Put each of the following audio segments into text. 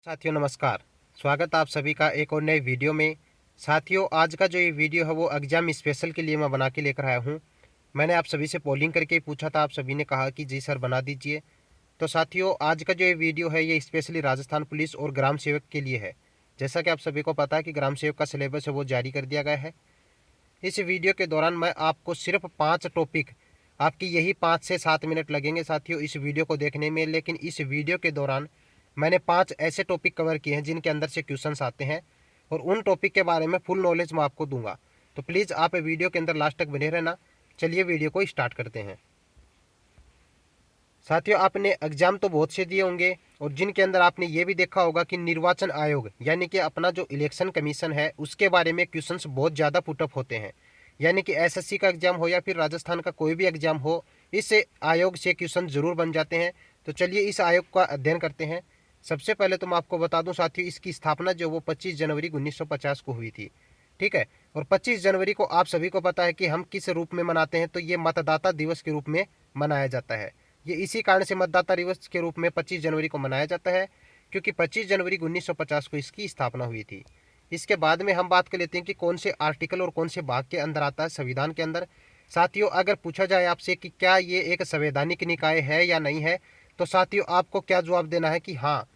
साथियों नमस्कार। स्वागत आप सभी का एक और नए वीडियो में। साथियों आज का जो ये वीडियो है वो एग्जाम स्पेशल के लिए मैं बना के लेकर आया हूँ। मैंने आप सभी से पोलिंग करके पूछा था, आप सभी ने कहा कि जी सर बना दीजिए। तो साथियों आज का जो ये वीडियो है ये स्पेशली राजस्थान पुलिस और ग्राम सेवक के लिए है। जैसा कि आप सभी को पता है कि ग्राम सेवक का सिलेबस है वो जारी कर दिया गया है। इस वीडियो के दौरान मैं आपको सिर्फ 5 टॉपिक, आपकी यही 5 से 7 मिनट लगेंगे साथियों इस वीडियो को देखने में। लेकिन इस वीडियो के दौरान मैंने 5 ऐसे टॉपिक कवर किए हैं जिनके अंदर से क्वेश्चंस आते हैं और उन टॉपिक के बारे में फुल नॉलेज मैं आपको दूंगा। तो प्लीज़ आप वीडियो के अंदर लास्ट तक बने रहना। चलिए वीडियो को स्टार्ट करते हैं। साथियों आपने एग्जाम तो बहुत से दिए होंगे और जिनके अंदर आपने ये भी देखा होगा कि निर्वाचन आयोग यानी कि अपना जो इलेक्शन कमीशन है उसके बारे में क्वेश्चंस बहुत ज़्यादा पुटअप होते हैं। यानी कि एसएससी का एग्जाम हो या फिर राजस्थान का कोई भी एग्जाम हो, इस आयोग से क्वेश्चन जरूर बन जाते हैं। तो चलिए इस आयोग का अध्ययन करते हैं। सबसे पहले तो मैं आपको बता दूं साथियों, इसकी स्थापना जो वो 25 जनवरी 1950 को हुई थी। ठीक है, और 25 जनवरी को आप सभी को पता है कि हम किस रूप में मनाते हैं, तो ये मतदाता दिवस के रूप में मनाया जाता है। ये इसी कारण से मतदाता दिवस के रूप में 25 जनवरी को मनाया जाता है क्योंकि 25 जनवरी 1950 को इसकी स्थापना हुई थी। इसके बाद में हम बात कर लेते हैं कि कौन से आर्टिकल और कौन से भाग के अंदर आता है संविधान के अंदर। साथियों अगर पूछा जाए आपसे कि क्या ये एक संवैधानिक निकाय है या नहीं है, तो साथियों आपको क्या जवाब देना है कि हाँ,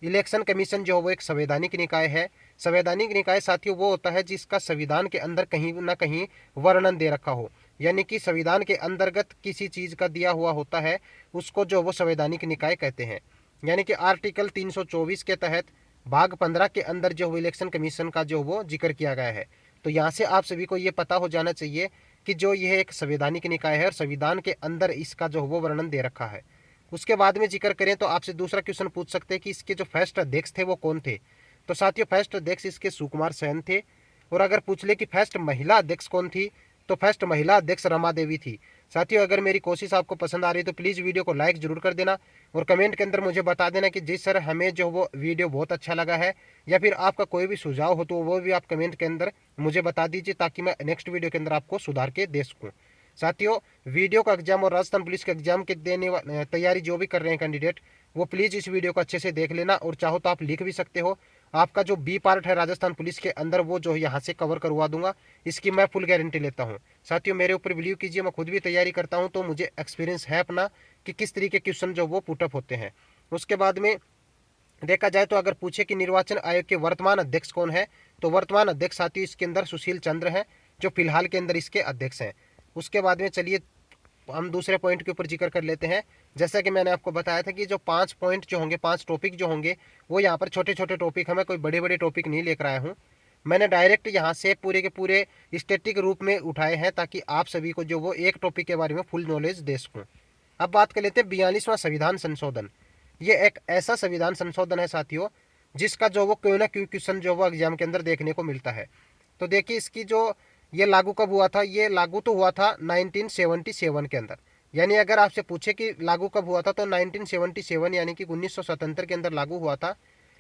इलेक्शन कमीशन जो है वो एक संवैधानिक निकाय है। संवैधानिक निकाय साथियों वो होता है जिसका संविधान के अंदर कहीं ना कहीं वर्णन दे रखा हो, यानी कि संविधान के अंतर्गत किसी चीज का दिया हुआ होता है, उसको जो वो संवैधानिक निकाय कहते हैं। यानी कि आर्टिकल 324 के तहत भाग 15 के अंदर जो वो इलेक्शन कमीशन का जो वो जिक्र किया गया है। तो यहाँ से आप सभी को ये पता हो जाना चाहिए कि जो यह एक संवैधानिक निकाय है और संविधान के अंदर इसका जो वो वर्णन दे रखा है। उसके बाद में जिक्र करें तो आपसे दूसरा क्वेश्चन पूछ सकते हैं कि इसके जो फर्स्ट अध्यक्ष थे वो कौन थे। तो साथियों फर्स्ट अध्यक्ष इसके सुकुमार सेन थे। और अगर पूछ ले कि फर्स्ट महिला अध्यक्ष कौन थी, तो फर्स्ट महिला अध्यक्ष रमा देवी थी। साथियों अगर मेरी कोशिश आपको पसंद आ रही है तो प्लीज़ वीडियो को लाइक जरूर कर देना और कमेंट के अंदर मुझे बता देना कि जी सर हमें जो वो वीडियो बहुत अच्छा लगा है, या फिर आपका कोई भी सुझाव हो तो वो भी आप कमेंट के अंदर मुझे बता दीजिए ताकि मैं नेक्स्ट वीडियो के अंदर आपको सुधार के दे सकूँ। साथियों वीडियो का एग्जाम और राजस्थान पुलिस के एग्जाम के तैयारी जो भी कर रहे हैं कैंडिडेट, वो प्लीज़ इस वीडियो को अच्छे से देख लेना और चाहो तो आप लिख भी सकते हो। आपका जो बी पार्ट है राजस्थान पुलिस के अंदर वो जो यहाँ से कवर करवा दूंगा, इसकी मैं फुल गारंटी लेता हूँ। साथियों मेरे ऊपर बिलीव कीजिए, मैं खुद भी तैयारी करता हूँ तो मुझे एक्सपीरियंस है अपना कि किस तरीके के क्वेश्चन जो वो पुटअप होते हैं। उसके बाद में देखा जाए तो अगर पूछे कि निर्वाचन आयोग के वर्तमान अध्यक्ष कौन है, तो वर्तमान अध्यक्ष साथियों इसके अंदर सुशील चंद्र हैं जो फिलहाल के अंदर इसके अध्यक्ष हैं। उसके बाद में चलिए हम दूसरे पॉइंट के ऊपर जिक्र कर लेते हैं। जैसा कि मैंने आपको बताया था कि जो 5 पॉइंट जो होंगे, 5 टॉपिक जो होंगे, वो यहाँ पर छोटे छोटे टॉपिक है। मैं कोई बड़े बड़े टॉपिक नहीं लेकर आया हूँ, मैंने डायरेक्ट यहाँ से पूरे के पूरे स्टैटिक रूप में उठाए हैं ताकि आप सभी को जो वो एक टॉपिक के बारे में फुल नॉलेज दे सकूँ। अब बात कर लेते हैं 42वां संविधान संशोधन। ये एक ऐसा संविधान संशोधन है साथियों जिसका जो वो क्यों ना क्यों क्वेश्चन जो वो एग्जाम के अंदर देखने को मिलता है। तो देखिए इसकी जो ये लागू कब हुआ था, ये लागू तो हुआ था 1977 के अंदर। यानी अगर आपसे पूछे कि लागू कब हुआ था तो 1977 यानी कि 1977 के अंदर लागू हुआ था।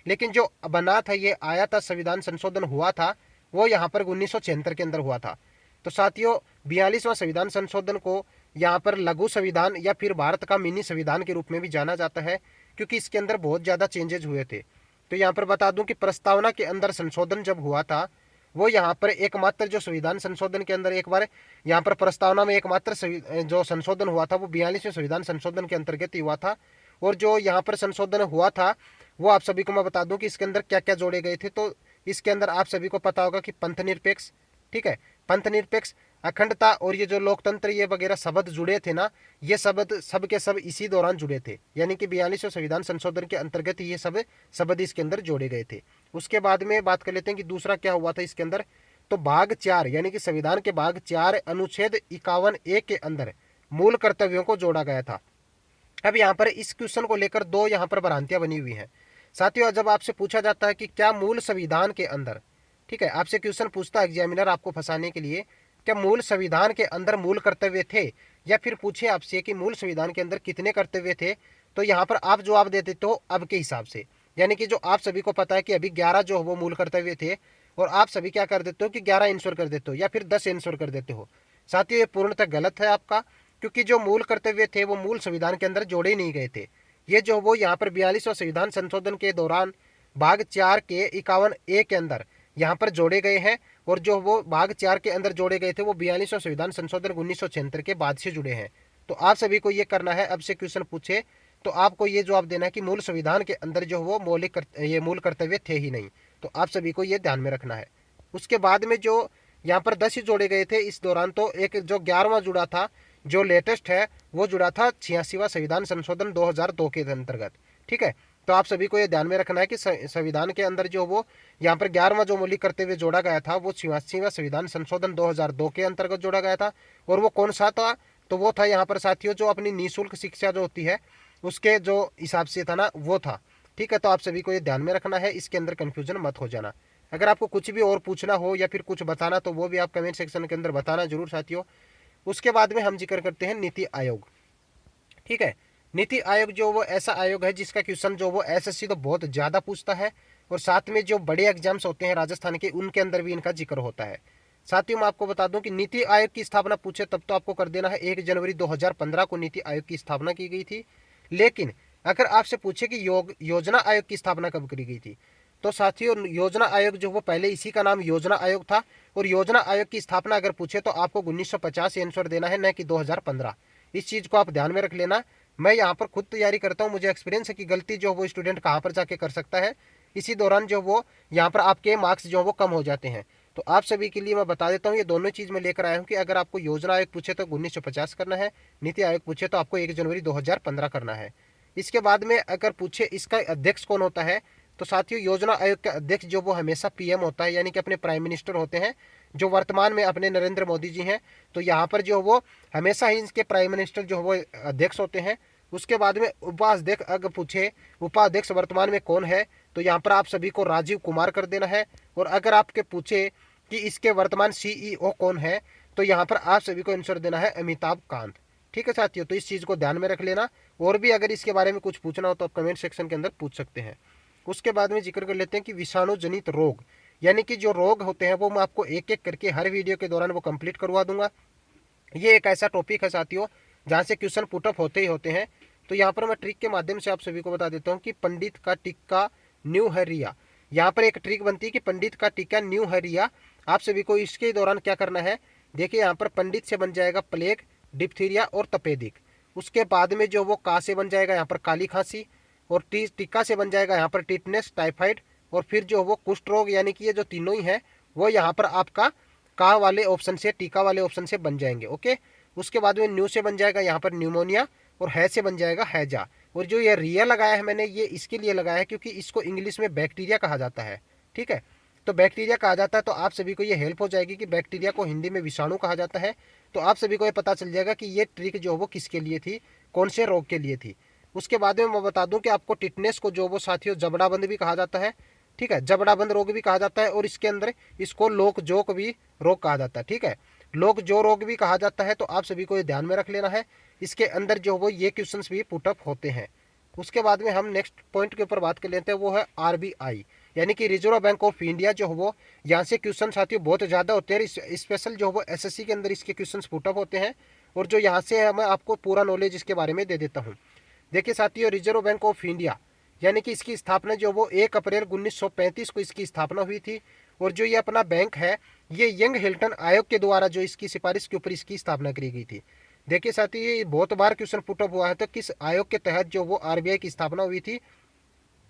लेकिन जो बना था, ये आया था, संविधान संशोधन हुआ था, वो यहाँ पर 1976 के अंदर हुआ था। तो साथियों 42वां संविधान संशोधन को यहाँ पर लघु संविधान या फिर भारत का मिनी संविधान के रूप में भी जाना जाता है क्योंकि इसके अंदर बहुत ज़्यादा चेंजेज हुए थे। तो यहाँ पर बता दूं कि प्रस्तावना के अंदर संशोधन जब हुआ था, वो यहाँ पर एकमात्र जो संविधान संशोधन के अंदर एक बार यहाँ पर प्रस्तावना में एकमात्र जो संशोधन हुआ था वो 42वें संविधान संशोधन के अंतर्गत ही हुआ था। और जो यहाँ पर संशोधन हुआ था वो आप सभी को मैं बता दूं कि इसके अंदर क्या क्या जोड़े गए थे। तो इसके अंदर आप सभी को पता होगा कि पंथ निरपेक्ष, ठीक है, पंथ निरपेक्ष, अखंडता और ये जो लोकतंत्र ये वगैरह शब्द जुड़े थे ना, ये शब्द सब के सब इसी दौरान जुड़े थे। यानी कि 42वें संविधान संशोधन के अंतर्गत ये सब शब्द इसके अंदर जोड़े गए थे। उसके बाद में बात कर लेते हैं कि दूसरा क्या हुआ था इसके अंदर। तो भाग 4 यानी कि संविधान के भाग 4 अनुच्छेद 51(a) के अंदर मूल कर्तव्यों को जोड़ा गया था। अब यहाँ पर इस क्वेश्चन को लेकर दो यहाँ पर भ्रांतियां बनी हुई हैं। साथियों जब आपसे पूछा जाता है कि क्या मूल संविधान के अंदर, ठीक है, आपसे क्वेश्चन पूछता है एग्जामिनर आपको फंसाने के लिए, क्या मूल संविधान के अंदर मूल कर्तव्य थे, या फिर पूछे आपसे कि मूल संविधान के अंदर कितने कर्तव्य थे, तो यहाँ पर आप जवाब दे देते हो अब के हिसाब से। यानी कि जो आप सभी को पता है कि अभी 11 जो वो मूल कर्तव्य थे और आप सभी क्या कर देते हो कि 11 आंसर कर देते हो या फिर 10 आंसर कर देते हो। साथियों ये पूर्णतः गलत है आपका, क्योंकि जो मूल कर्तव्य थे वो मूल संविधान के अंदर जोड़े ही नहीं गए थे। ये जो वो यहाँ पर 42वां संविधान संशोधन के दौरान भाग 4 के 51A के अंदर यहाँ पर जोड़े गए हैं, और जो वो भाग 4 के अंदर जोड़े गए थे वो 42वां संविधान संशोधन 1976 के बाद से जुड़े हैं। तो आप सभी को ये करना है, अब से क्वेश्चन पूछे तो आपको ये जवाब देना है कि मूल संविधान के अंदर जो वो ये मूल कर्तव्य थे ही नहीं। तो आप सभी को ये ध्यान में रखना है। उसके बाद में जो यहाँ पर 10 ही जोड़े गए थे इस दौरान, तो एक जो 11वां जुड़ा था जो लेटेस्ट है वो जुड़ा था 86वां संविधान संशोधन 2002 के अंतर्गत। ठीक है, तो आप सभी को ये ध्यान में रखना है कि संविधान के अंदर जो वो यहाँ पर 11वां जो मौलिक कर्तव्य जोड़ा गया था वो 86वां संविधान संशोधन 2002 के अंतर्गत जोड़ा गया था। और वो कौन सा था? तो वो था यहाँ पर साथियों जो अपनी निःशुल्क शिक्षा जो होती है उसके जो हिसाब से था ना वो था। ठीक है, तो आप सभी को ये ध्यान में रखना है, इसके अंदर कंफ्यूजन मत हो जाना। अगर आपको कुछ भी और पूछना हो या फिर कुछ बताना तो वो भी आप कमेंट सेक्शन के अंदर बताना जरूर साथियों। उसके बाद में हम जिक्र करते हैं नीति आयोग। ठीक है, नीति आयोग जो वो ऐसा आयोग है जिसका क्वेश्चन जो वो एसएससी तो बहुत ज्यादा पूछता है, और साथ में जो बड़े एग्जाम्स होते हैं राजस्थान के उनके अंदर भी इनका जिक्र होता है। साथियों मैं आपको बता दूं कि नीति आयोग की स्थापना पूछे तब तो आपको कर देना है 1 जनवरी 2015 को नीति आयोग की स्थापना की गई थी। लेकिन अगर आपसे पूछे कि योजना आयोग की स्थापना कब करी गई थी, तो साथियों योजना आयोग जो वो पहले इसी का नाम योजना आयोग था, और योजना आयोग की स्थापना अगर पूछे तो आपको 1950 आंसर देना है, न कि 2015। इस चीज को आप ध्यान में रख लेना। मैं यहाँ पर खुद तैयारी करता हूँ, मुझे एक्सपीरियंस है कि गलती जो वो स्टूडेंट कहाँ पर जाके कर सकता है, इसी दौरान जो वो यहाँ पर आपके मार्क्स जो वो कम हो जाते हैं। तो आप सभी के लिए मैं बता देता हूँ, ये दोनों चीज मैं लेकर आया हूँ कि अगर आपको योजना आयोग पूछे तो 1950 करना है, नीति आयोग पूछे तो आपको 1 जनवरी 2015 करना है। इसके बाद में अगर पूछे इसका अध्यक्ष कौन होता है, तो साथियों योजना आयोग का अध्यक्ष जो वो हमेशा पीएम होता है, यानी कि अपने प्राइम मिनिस्टर होते हैं, जो वर्तमान में अपने नरेंद्र मोदी जी हैं। तो यहाँ पर जो वो हमेशा ही इनके प्राइम मिनिस्टर जो वो अध्यक्ष होते हैं। उसके बाद में उपाध्यक्ष अगर पूछे उपाध्यक्ष वर्तमान में कौन है, तो यहाँ पर आप सभी को राजीव कुमार कर देना है। और अगर आपके पूछे कि इसके वर्तमान सीईओ कौन है, तो यहाँ पर आप सभी को आंसर देना है अमिताभ कांत। ठीक है साथियों, तो इस चीज को ध्यान में रख लेना। और भी अगर इसके बारे में कुछ पूछना हो तो आप कमेंट सेक्शन के अंदर पूछ सकते हैं। उसके बाद में जिक्र कर लेते हैं कि विषाणु जनित रोग, यानी कि जो रोग होते हैं वो मैं आपको एक एक करके हर वीडियो के दौरान वो कंप्लीट करवा दूंगा। ये एक ऐसा टॉपिक है साथियों जहाँ से क्वेश्चन पुटअप होते ही होते हैं। तो यहाँ पर मैं ट्रिक के माध्यम से आप सभी को बता देता हूँ कि पंडित का टिक्का न्यू है रिया। यहाँ पर एक ट्रिक बनती है कि पंडित का टिक्का न्यू है रिया। आप सभी को इसके दौरान क्या करना है, देखिए यहाँ पर पंडित से बन जाएगा प्लेग, डिप्थीरिया और तपेदिक। उसके बाद में जो वो का से बन जाएगा यहाँ पर काली खांसी, और टिक्का से बन जाएगा यहाँ पर टिटनेस, टाइफाइड, और फिर जो वो कुष्ठ रोग, यानी कि ये जो तीनों ही है वो यहाँ पर आपका का वाले ऑप्शन से, टीका वाले ऑप्शन से बन जाएंगे। ओके, उसके बाद में न्यू से बन जाएगा यहाँ पर न्यूमोनिया, और है से बन जाएगा हैजा। और जो ये रिया लगाया है मैंने, ये इसके लिए लगाया है क्योंकि इसको इंग्लिश में बैक्टीरिया कहा जाता है। ठीक है, तो बैक्टीरिया कहा जाता है, तो आप सभी को ये हेल्प हो जाएगी कि बैक्टीरिया को हिंदी में विषाणु कहा जाता है। तो आप सभी को ये पता चल जाएगा कि ये ट्रिक जो वो किसके लिए थी, कौन से रोग के लिए थी। उसके बाद में मैं बता दूं कि आपको टिटनेस को जो वो साथियों जबड़ाबंद भी कहा जाता है। ठीक है, जबड़ाबंद रोग भी कहा जाता है, और इसके अंदर इसको लोक जोक भी रोग कहा जाता है। ठीक है, लोक जो रोग भी कहा जाता है। तो आप सभी को ये ध्यान में रख लेना है, इसके अंदर जो वो ये क्वेश्चंस भी पुटअप होते हैं। उसके बाद में हम नेक्स्ट पॉइंट के ऊपर बात कर लेते हैं, वो है आरबीआई, यानी कि रिजर्व बैंक ऑफ इंडिया। जो वो यहाँ से क्वेश्चन साथियों बहुत ज्यादा होते हैं, स्पेशल जो वो एसएससी के अंदर इसके क्वेश्चन पुटअप होते हैं। और जो यहाँ से मैं आपको पूरा नॉलेज इसके बारे में दे देता हूँ। देखिए साथियों, रिजर्व बैंक ऑफ इंडिया यानी कि इसकी स्थापना जो वो 1 अप्रैल 1935 को इसकी स्थापना हुई थी। और जो ये अपना बैंक है, ये यंग हिल्टन आयोग के द्वारा जो इसकी सिफारिश के ऊपर इसकी स्थापना की गई थी। देखिए साथियों, ये बहुत बार क्वेश्चन पुटअप हुआ है, तो किस आयोग के तहत जो वो आरबीआई की स्थापना हुई थी।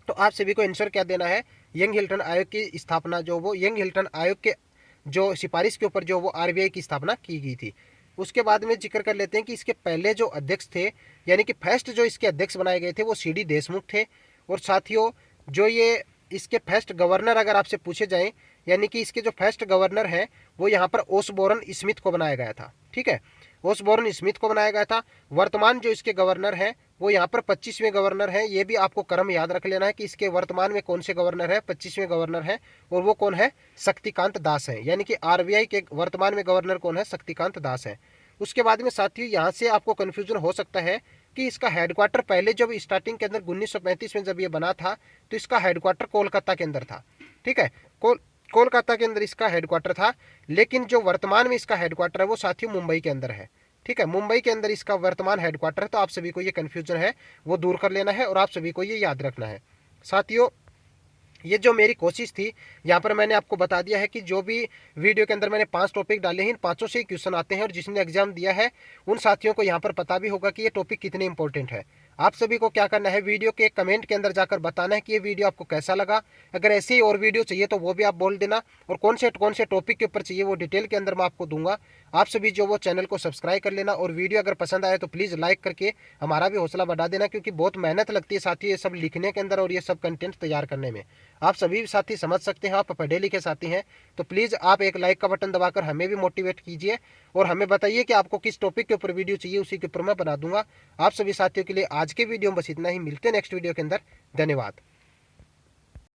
तो आप सभी को आंसर क्या देना है, यंग हिल्टन आयोग की स्थापना जो वो यंग हिल्टन आयोग के जो सिफारिश के ऊपर जो वो आरबीआई की स्थापना की गई थी। उसके बाद में जिक्र कर लेते हैं कि इसके पहले जो अध्यक्ष थे, यानी कि फर्स्ट जो इसके अध्यक्ष बनाए गए थे वो सीडी देशमुख थे। और साथियों जो ये इसके फर्स्ट गवर्नर अगर आपसे पूछे जाएं, यानी कि इसके जो फर्स्ट गवर्नर हैं वो यहाँ पर ओसबोर्न स्मिथ को बनाया गया था। ठीक है, ओसबोर्न स्मिथ को बनाया गया था। वर्तमान जो इसके गवर्नर हैं वो यहाँ पर 25वें गवर्नर हैं। ये भी आपको क्रम याद रख लेना है कि इसके वर्तमान में कौन से गवर्नर है, 25वें गवर्नर है। और वो कौन है, शक्तिकांत दास है, यानी कि आरबीआई के वर्तमान में गवर्नर कौन है, शक्तिकांत दास है। उसके बाद में साथियों यहाँ से आपको कंफ्यूजन हो सकता है कि इसका हेडक्वार्टर पहले जब स्टार्टिंग के अंदर 1935 में जब ये बना था तो इसका हेडक्वार्टर कोलकाता के अंदर था। ठीक है, कोलकाता के अंदर इसका हेडक्वार्टर था। लेकिन जो वर्तमान में इसका हेडक्वार्टर है वो साथियों मुंबई के अंदर है। ठीक है, मुंबई के अंदर इसका वर्तमान हेडक्वार्टर है। तो आप सभी को ये कंफ्यूजन है वो दूर कर लेना है, और आप सभी को ये याद रखना है। साथियों ये जो मेरी कोशिश थी, यहाँ पर मैंने आपको बता दिया है कि जो भी वीडियो के अंदर मैंने 5 टॉपिक डाले हैं, इन पांचों से ही क्वेश्चन आते हैं और जिसने एग्जाम दिया है उन साथियों को यहाँ पर पता भी होगा कि ये टॉपिक कितने इंपॉर्टेंट है। आप सभी को क्या करना है, वीडियो के कमेंट के अंदर जाकर बताना है कि ये वीडियो आपको कैसा लगा। अगर ऐसी ही और वीडियो चाहिए तो वो भी आप बोल देना, और कौन से टॉपिक के ऊपर चाहिए वो डिटेल के अंदर मैं आपको दूंगा। आप सभी जो वो चैनल को सब्सक्राइब कर लेना, और वीडियो अगर पसंद आए तो प्लीज़ लाइक करके हमारा भी हौसला बढ़ा देना, क्योंकि बहुत मेहनत लगती है साथी ये सब लिखने के अंदर और ये सब कंटेंट तैयार करने में। आप सभी साथी समझ सकते हैं, आप पढ़े लिखे साथी हैं, तो प्लीज़ आप एक लाइक का बटन दबाकर हमें भी मोटिवेट कीजिए और हमें बताइए कि आपको किस टॉपिक के ऊपर वीडियो चाहिए, उसी के ऊपर मैं बना दूंगा। आप सभी साथियों के लिए आज के वीडियो में बस इतना ही, मिलते हैं नेक्स्ट वीडियो के अंदर। धन्यवाद।